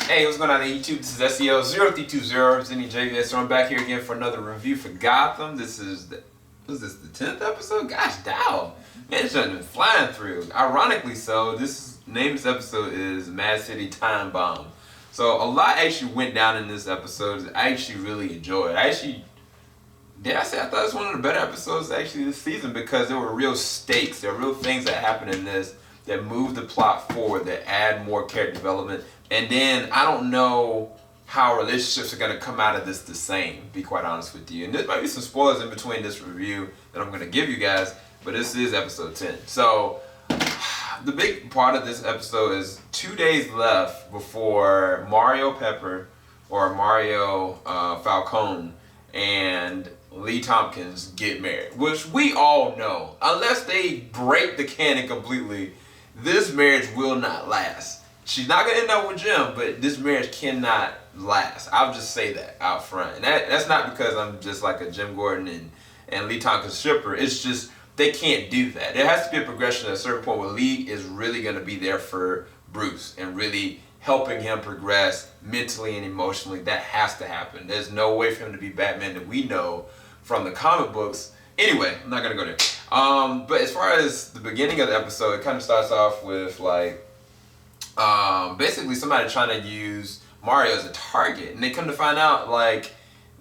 Hey, what's going on YouTube? This is SEO0320, Zenny JVS. So I'm back here again for another review for Gotham. This is the 10th episode? Gosh, Dow. Man, it's just been flying through. Ironically so, name of this episode is Mad City Time Bomb. So a lot actually went down in this episode. I actually really enjoyed it. I thought it was one of the better episodes actually this season because there were real stakes. There were real things that happened in this that move the plot forward, that add more character development. And then I don't know how relationships are going to come out of this the same, to be quite honest with you. And there might be some spoilers in between this review that I'm going to give you guys, but this is episode 10. So the big part of this episode is 2 days left before Mario Falcone and Lee Tompkins get married, which we all know, unless they break the canon completely, this marriage will not last. She's not gonna end up with Jim, but this marriage cannot last. I'll just say that out front. And that's not because I'm just like a Jim Gordon and Lee Tompkins shipper. It's just they can't do that. There has to be a progression at a certain point where Lee is really gonna be there for Bruce and really helping him progress mentally and emotionally. That has to happen. There's no way for him to be Batman that we know from the comic books. Anyway, I'm not gonna go there. But as far as the beginning of the episode, it kind of starts off with like basically somebody trying to use Mario as a target, and they come to find out like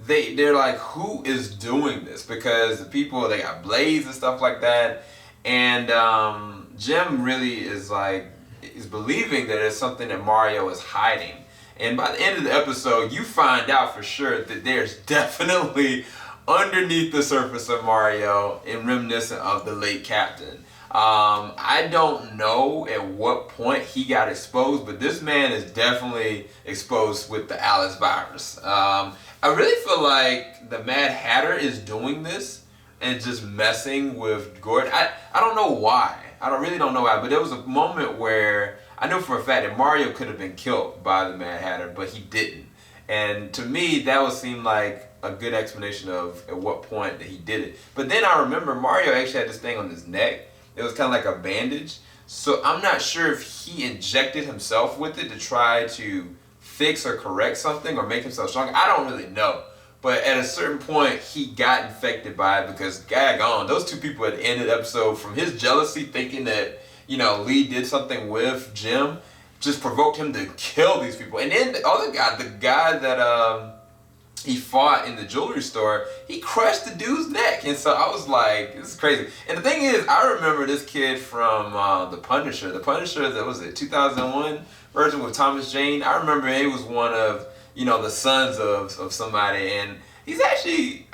they're like, who is doing this? Because the people, they got Blaze and stuff like that, and Jim really is believing that it's something that Mario is hiding. And by the end of the episode, you find out for sure that there's definitely underneath the surface of Mario and reminiscent of the late Captain. I don't know at what point he got exposed, but this man is definitely exposed with the Alice virus. I really feel like the Mad Hatter is doing this and just messing with Gordon. I don't know why. Really don't know why, but there was a moment where I know for a fact that Mario could have been killed by the Mad Hatter, but he didn't. And to me, that would seem like a good explanation of at what point that he did it. But then I remember Mario actually had this thing on his neck. It was kind of like a bandage. So I'm not sure if he injected himself with it to try to fix or correct something or make himself stronger. I don't really know. But at a certain point, he got infected by it because, daggone, those two people at the end of the episode, from his jealousy, thinking that, Lee did something with Jim, just provoked him to kill these people. And then the other guy, the guy that he fought in the jewelry store, he crushed the dude's neck. And so I was like, this is crazy. And the thing is, I remember this kid from The Punisher. The Punisher, that was it, 2001 version with Thomas Jane. I remember he was one of, the sons of somebody, and he actually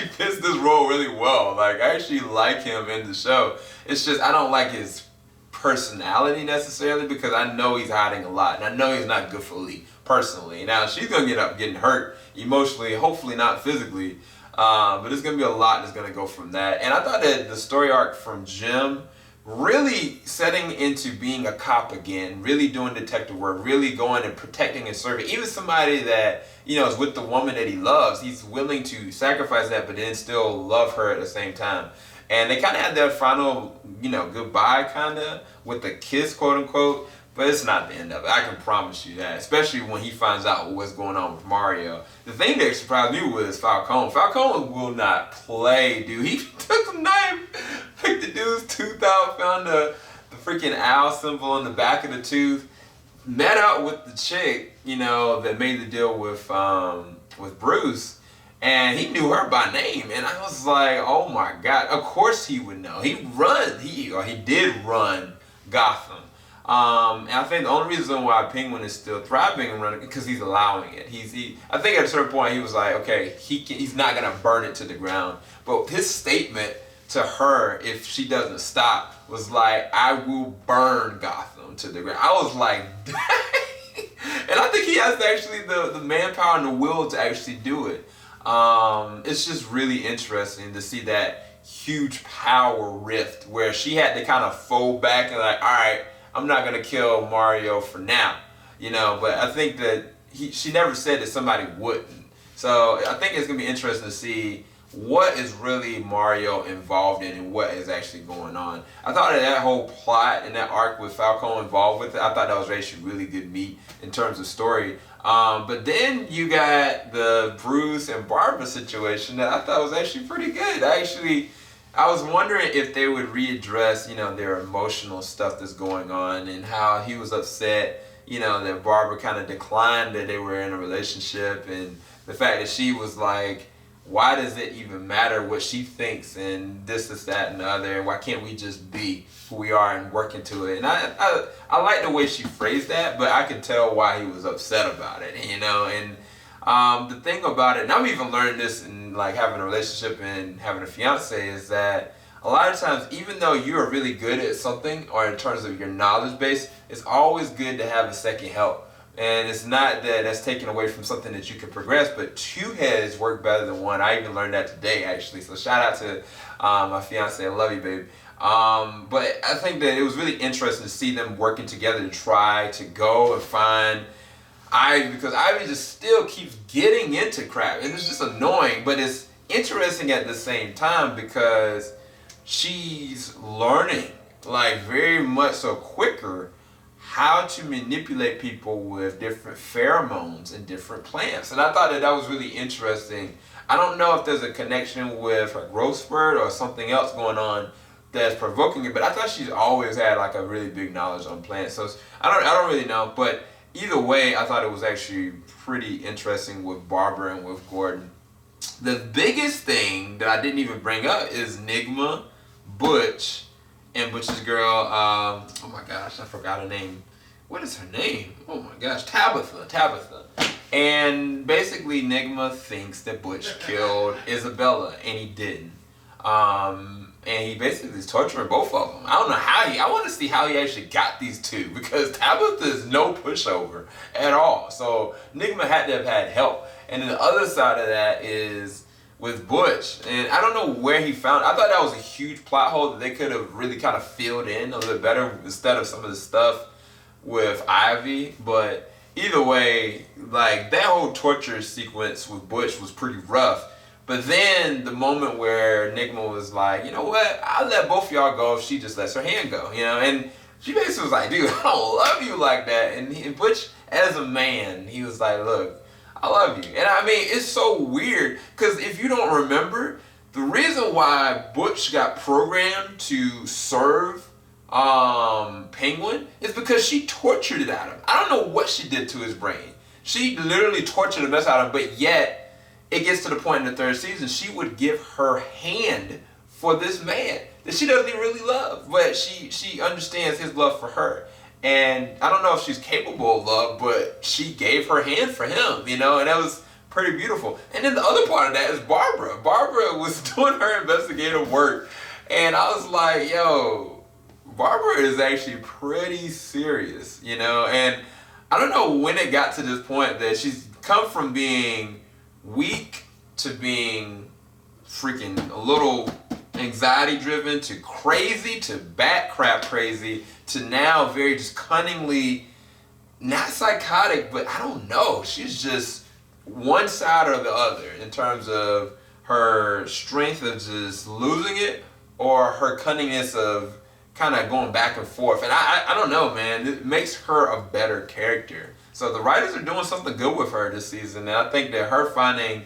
fits this role really well. Like, I actually like him in the show. It's just, I don't like his personality necessarily because I know he's hiding a lot, and I know he's not good for Lee personally. Now, she's going to end up getting hurt emotionally, hopefully not physically, but there's going to be a lot that's going to go from that. And I thought that the story arc from Jim really setting into being a cop again, really doing detective work, really going and protecting and serving, even somebody that, is with the woman that he loves, he's willing to sacrifice that, but then still love her at the same time. And they kind of had their final, goodbye kind of with the kiss, quote unquote, but it's not the end of it. I can promise you that, especially when he finds out what's going on with Mario. The thing that surprised me was Falcone. Falcone will not play, dude. He took a knife, picked the dude's tooth out, found the freaking owl symbol on the back of the tooth, met up with the chick, that made the deal with Bruce, and he knew her by name, and I was like, oh my God, of course he would know. He did run Gotham. And I think the only reason why Penguin is still thriving and running because he's allowing it. I think at a certain point he was like, okay, he's not gonna burn it to the ground. But his statement to her, if she doesn't stop, was like, I will burn Gotham to the ground. I was like, dang. And I think he has actually the manpower and the will to actually do it. It's just really interesting to see that huge power rift where she had to kind of fold back and like, all right, I'm not gonna kill Mario for now, but I think that she never said that somebody wouldn't. So I think it's gonna be interesting to see what is really Mario involved in and what is actually going on. I thought that whole plot and that arc with Falcone involved with it, I thought that was actually really good meat in terms of story. But then you got the Bruce and Barbara situation that I thought was actually pretty good. I was wondering if they would readdress, their emotional stuff that's going on and how he was upset, that Barbara kind of declined that they were in a relationship, and the fact that she was like, why does it even matter what she thinks and this, that, and the other, and why can't we just be who we are and work into it? And I like the way she phrased that, but I can tell why he was upset about it, and the thing about it, and I'm even learning this in like having a relationship and having a fiance, is that a lot of times, even though you are really good at something or in terms of your knowledge base, it's always good to have a second help. And it's not that that's taken away from something that you can progress, but two heads work better than one. I even learned that today, actually. So shout out to my fiance. I love you, babe. But I think that it was really interesting to see them working together to try to go and find Ivy, because Ivy just still keeps getting into crap. And it's just annoying, but it's interesting at the same time because she's learning, like very much so quicker, how to manipulate people with different pheromones and different plants. And I thought that was really interesting. I don't know if there's a connection with her growth spurt or something else going on that's provoking it, but I thought she's always had like a really big knowledge on plants. So I don't really know, but either way, I thought it was actually pretty interesting with Barbara and with Gordon. The biggest thing that I didn't even bring up is Nygma, Butch, and Butch's girl, oh my gosh, I forgot her name. What is her name? Oh my gosh, Tabitha. And basically Nygma thinks that Butch killed Isabella, and he didn't. And he basically is torturing both of them. I don't know how I want to see how he actually got these two, because Tabitha is no pushover at all. So Nygma had to have had help. And then the other side of that is with Butch, and I don't know where he found. I thought that was a huge plot hole that they could have really kind of filled in a little bit better instead of some of the stuff with Ivy. But either way, like that whole torture sequence with Butch was pretty rough. But then the moment where Nygma was like, you know what, I'll let both of y'all go if she just lets her hand go, and she basically was like, dude, I don't love you like that. And Butch, as a man, he was like, look, I love you. And I mean, it's so weird, because if you don't remember, the reason why Butch got programmed to serve Penguin is because she tortured it out of him. I don't know what she did to his brain. She literally tortured the mess out of him, but yet it gets to the point in the third season, she would give her hand for this man that she doesn't even really love, but she understands his love for her. And I don't know if she's capable of love, but she gave her hand for him, and that was pretty beautiful. And then the other part of that is Barbara. Barbara was doing her investigative work, and I was like, yo, Barbara is actually pretty serious, and I don't know when it got to this point that she's come from being weak to being freaking a little anxiety driven to crazy to bat crap crazy to now very just cunningly, not psychotic, but I don't know. She's just one side or the other in terms of her strength of just losing it or her cunningness of kind of going back and forth. And I don't know, man. It makes her a better character. So the writers are doing something good with her this season. And I think that her finding,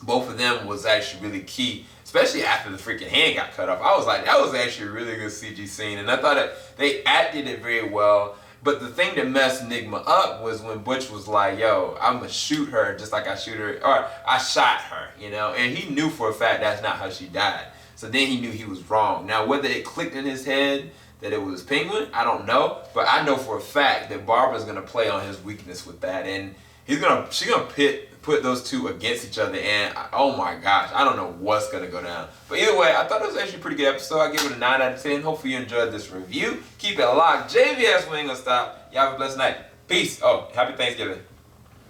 both of them was actually really key, especially after the freaking hand got cut off. I was like, that was actually a really good CG scene, and I thought that they acted it very well. But the thing that messed Nygma up was when Butch was like, yo, I'm gonna shoot her just like I shoot her, or I shot her, and he knew for a fact that's not how she died. So then he knew he was wrong. Now, whether it clicked in his head that it was Penguin, I don't know, but I know for a fact that Barbara's gonna play on his weakness with that, and she's gonna put those two against each other, and oh my gosh, I don't know what's gonna go down. But either way, I thought it was actually a pretty good episode. I give it a 9 out of 10. Hopefully you enjoyed this review. Keep it locked. JVS, we ain't gonna stop. Y'all have a blessed night. Peace. Oh, happy Thanksgiving.